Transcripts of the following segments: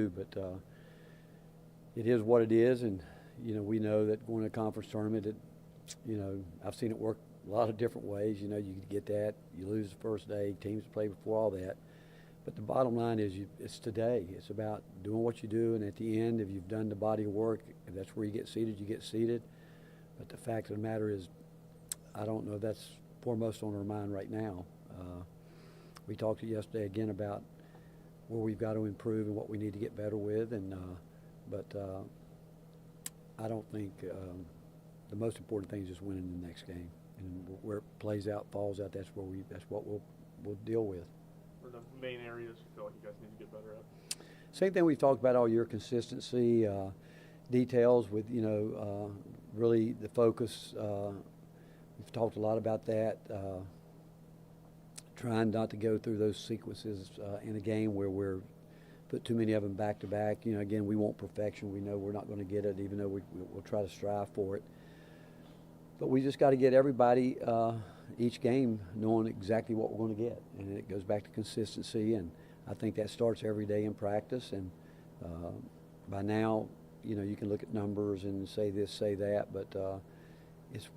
but it is what it is, and we know that going to a conference tournament, I've seen it work a lot of different ways. You get that, you lose the first day, teams play before all that. But the bottom line is it's today. It's about doing what you do, and at the end, if you've done the body of work, if that's where you get seated, you get seated. But the fact of the matter is, I don't know if that's foremost on our mind right now. We talked yesterday again about where we've got to improve and what we need to get better with, but I don't think the most important thing is just winning the next game, and where it plays out, falls out. That's what we'll deal with. What are the main areas you feel like you guys need to get better at? Same thing we've talked about all year: consistency, details with really the focus. We've talked a lot about that. Trying not to go through those sequences in a game where we're put too many of them back to back. Again, we want perfection. We know we're not going to get it, even though we'll try to strive for it. But we just got to get everybody each game knowing exactly what we're going to get, and it goes back to consistency. And I think that starts every day in practice. And by now, you can look at numbers and say this, say that, but it's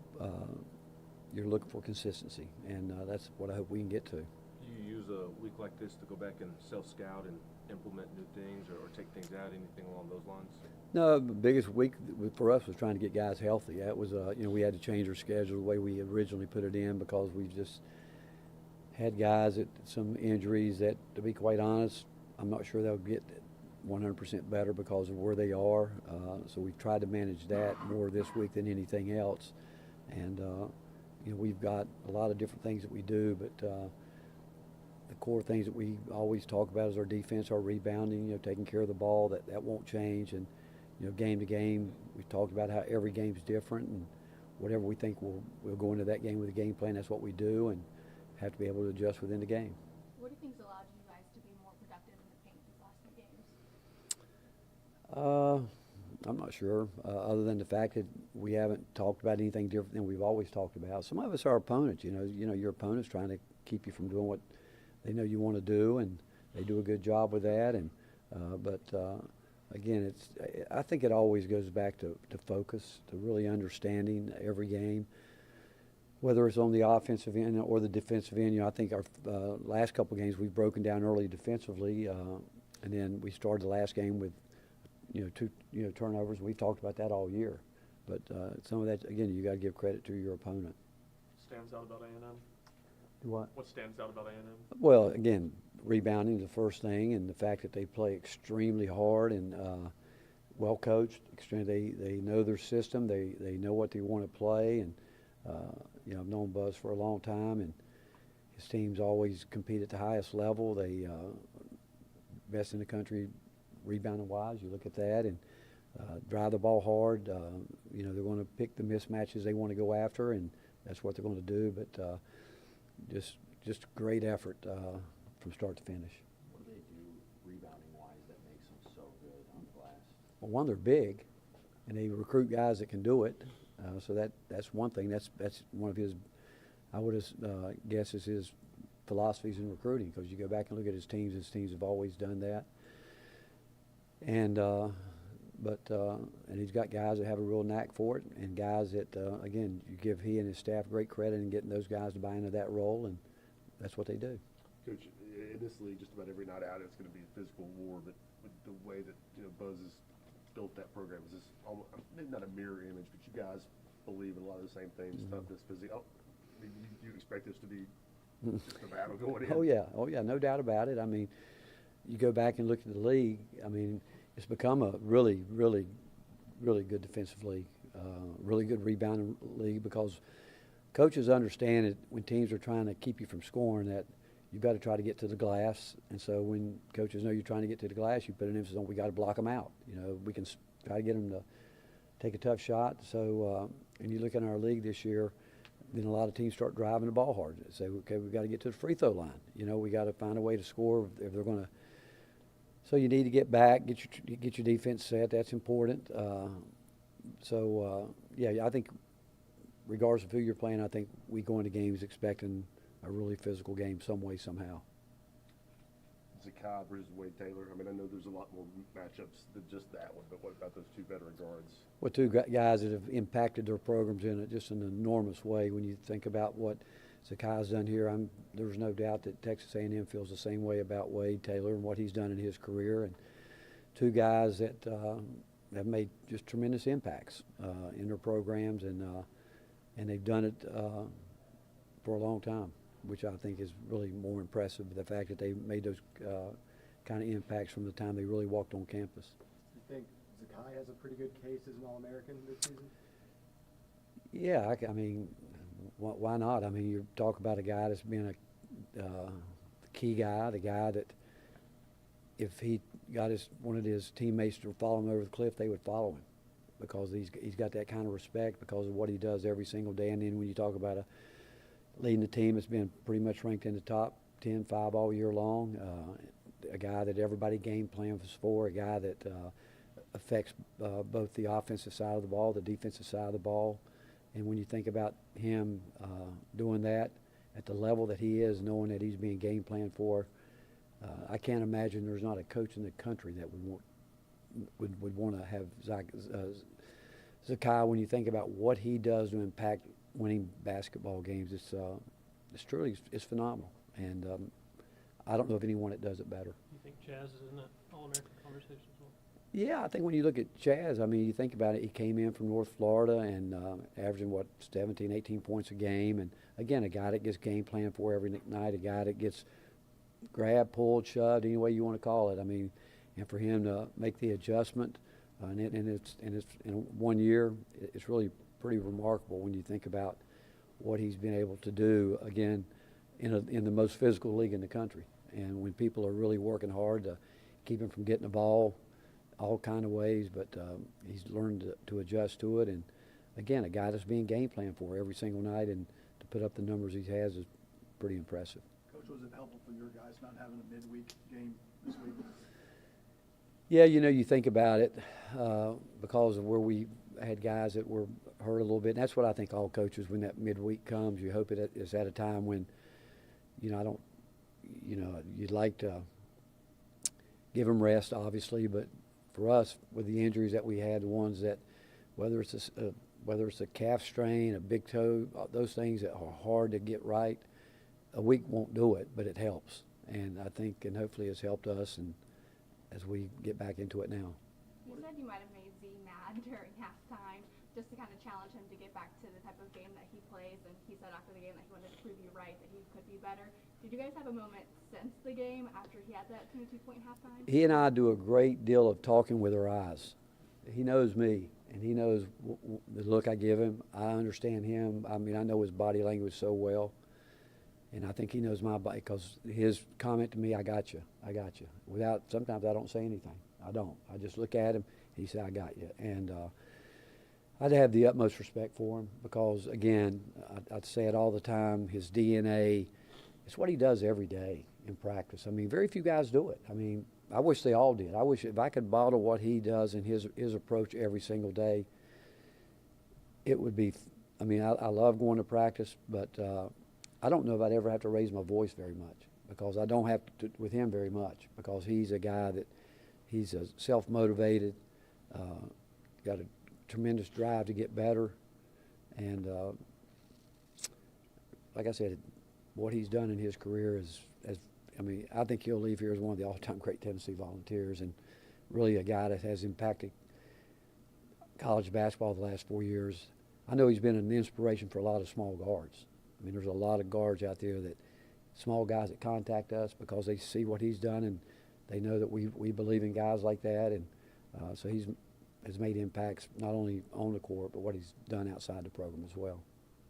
you're looking for consistency, and that's what I hope we can get to. Do you use a week like this to go back and self-scout and implement new things or take things out, anything along those lines? No, the biggest week for us was trying to get guys healthy. That was, we had to change our schedule the way we originally put it in, because we just had guys at some injuries that, to be quite honest, I'm not sure they'll get 100% better because of where they are. So we've tried to manage that more this week than anything else. And we've got a lot of different things that we do, but the core things that we always talk about is our defense, our rebounding, taking care of the ball. That won't change. And game to game, we've talked about how every game's different, and whatever we think we'll go into that game with a game plan. That's what we do, and have to be able to adjust within the game. What do you think's allowed you guys to be more productive in the paint these last few games? I'm not sure, other than the fact that we haven't talked about anything different than we've always talked about. Some of us are opponents. Your opponent's trying to keep you from doing what they know you want to do, and they do a good job with that. And again, I think it always goes back to focus, to really understanding every game, whether it's on the offensive end or the defensive end. I think our last couple of games we've broken down early defensively, and then we started the last game with two turnovers. We've talked about that all year, but some of that, again, you got to give credit to your opponent. Stands out about A&M? What? What stands out about A&M? Well, again, rebounding is the first thing, and the fact that they play extremely hard and well coached. They know their system. They know what they want to play, and I've known Buzz for a long time, and his teams always compete at the highest level. They best in the country rebounding wise. You look at that and drive the ball hard. They're going to pick the mismatches they want to go after, and that's what they're going to do. But just great effort from start to finish. What do they do rebounding-wise that makes them so good on the glass? Well, one, they're big, and they recruit guys that can do it. So that's one thing. That's one of his, I would guess, is his philosophies in recruiting. Because you go back and look at his teams have always done that. And and he's got guys that have a real knack for it, and guys that again, you give he and his staff great credit in getting those guys to buy into that role, and that's what they do. Coach, in this league, just about every night out, it's going to be a physical war. But with the way that Buzz has built that program, is this almost, maybe not a mirror image, but you guys believe in a lot of the same things. Mm-hmm. Toughness, physical. You expect this to be just a battle going in? Oh yeah, no doubt about it. I mean, you go back and look at the league. I mean, it's become a really, really, really good defensive league, really good rebounding league, because coaches understand that when teams are trying to keep you from scoring, that you've got to try to get to the glass. And so when coaches know you're trying to get to the glass, you put an emphasis on we got to block them out. We can try to get them to take a tough shot. So and you look in our league this year, then a lot of teams start driving the ball hard. They say, okay, we've got to get to the free throw line. We got to find a way to score if they're going to. So you need to get back, get your defense set. That's important. I think regardless of who you're playing, I think we go into games expecting a really physical game some way, somehow. Zakai versus Wade Taylor? I mean, I know there's a lot more matchups than just that one, but what about those two veteran guards? Well, two guys that have impacted their programs in just an enormous way. When you think about what Zakai's done here, there's no doubt that Texas A&M feels the same way about Wade Taylor and what he's done in his career. And two guys that have made just tremendous impacts in their programs, and they've done it for a long time, which I think is really more impressive. The fact that they made those kind of impacts from the time they really walked on campus. You think Zakai has a pretty good case as an All-American this season? Yeah, I mean, why not? I mean, you talk about a guy that's been a key guy, the guy that if he got one of his teammates to follow him over the cliff, they would follow him because he's got that kind of respect because of what he does every single day. And then when you talk about leading the team that's been pretty much ranked in the top 10, 5 all year long, a guy that everybody game plans for, a guy that affects both the offensive side of the ball, the defensive side of the ball. And when you think about him doing that at the level that he is, knowing that he's being game planned for, I can't imagine there's not a coach in the country that would want to have Zakai. When you think about what he does to impact winning basketball games, it's truly phenomenal. And I don't know of anyone that does it better. You think Chaz is in that All-American conversation as well? Yeah, I think when you look at Chaz, I mean, you think about it, he came in from North Florida and averaging, 17, 18 points a game. And, again, a guy that gets game planned for every night, a guy that gets grabbed, pulled, shoved, any way you want to call it. I mean, and for him to make the adjustment, and it's in 1 year, it's really pretty remarkable when you think about what he's been able to do, again, in the most physical league in the country. And when people are really working hard to keep him from getting the ball all kind of ways, but he's learned to adjust to it. And, again, a guy that's being game planned for every single night, and to put up the numbers he has is pretty impressive. Coach, was it helpful for your guys not having a midweek game this week? Yeah, you think about it because of where we had guys that were hurt a little bit. And that's what I think all coaches, when that midweek comes, you hope it is at a time when, you'd like to give them rest, obviously. But for us, with the injuries that we had, the ones that, whether it's a calf strain, a big toe, those things that are hard to get right, a week won't do it, but it helps. And I think, and hopefully it's helped us and as we get back into it now. You said you might have made Z mad during halftime just to kind of challenge him to get back to the type of game that he plays, and he said after the game that he wanted to prove you right, that he could be better. Did you guys have a moment since the game after he had that 22-point halftime? He and I do a great deal of talking with our eyes. He knows me, and he knows the look I give him. I understand him. I mean, I know his body language so well. And I think he knows my body because his comment to me, I got you. Sometimes I don't say anything. I don't. I just look at him. He said, I got you. And I'd have the utmost respect for him because, again, I'd say it all the time, his DNA, it's what he does every day in practice. I mean, very few guys do it. I mean, I wish they all did. I wish if I could bottle what he does in his approach every single day, it would be, I mean, I love going to practice, but I don't know if I'd ever have to raise my voice very much because I don't have to with him very much because he's a guy that he's a self-motivated, got a tremendous drive to get better. And like I said, what he's done in his career I think he'll leave here as one of the all-time great Tennessee Volunteers and really a guy that has impacted college basketball the last 4 years. I know he's been an inspiration for a lot of small guards. I mean, there's a lot of guards out there small guys that contact us because they see what he's done and they know that we believe in guys like that. And so has made impacts not only on the court, but what he's done outside the program as well.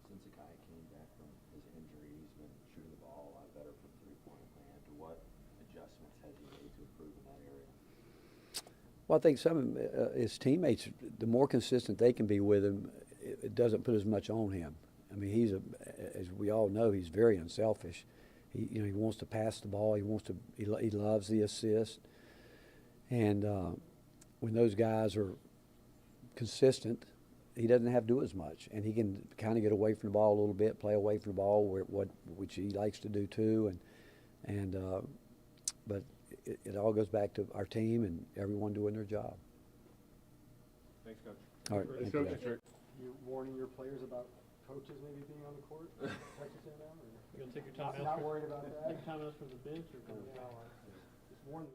Since Zakai came back from his injury, he's been shooting the ball a lot better from three-point land. What adjustments has he made to improve in that area? Well, I think some of his teammates, the more consistent they can be with him, it doesn't put as much on him. I mean, as we all know, he's very unselfish. He wants to pass the ball. He loves the assist. And when those guys are consistent, he doesn't have to do as much, and he can kind of get away from the ball a little bit, play away from the ball, which he likes to do too. But it all goes back to our team and everyone doing their job. Thanks, Coach. All right, Thanks, thank you, Coach. guys. You warning your players about coaches maybe being on the court, Texas A&M, or You gonna take your not, time not out? worried about that? Take time out from the bench or? No, just warn them.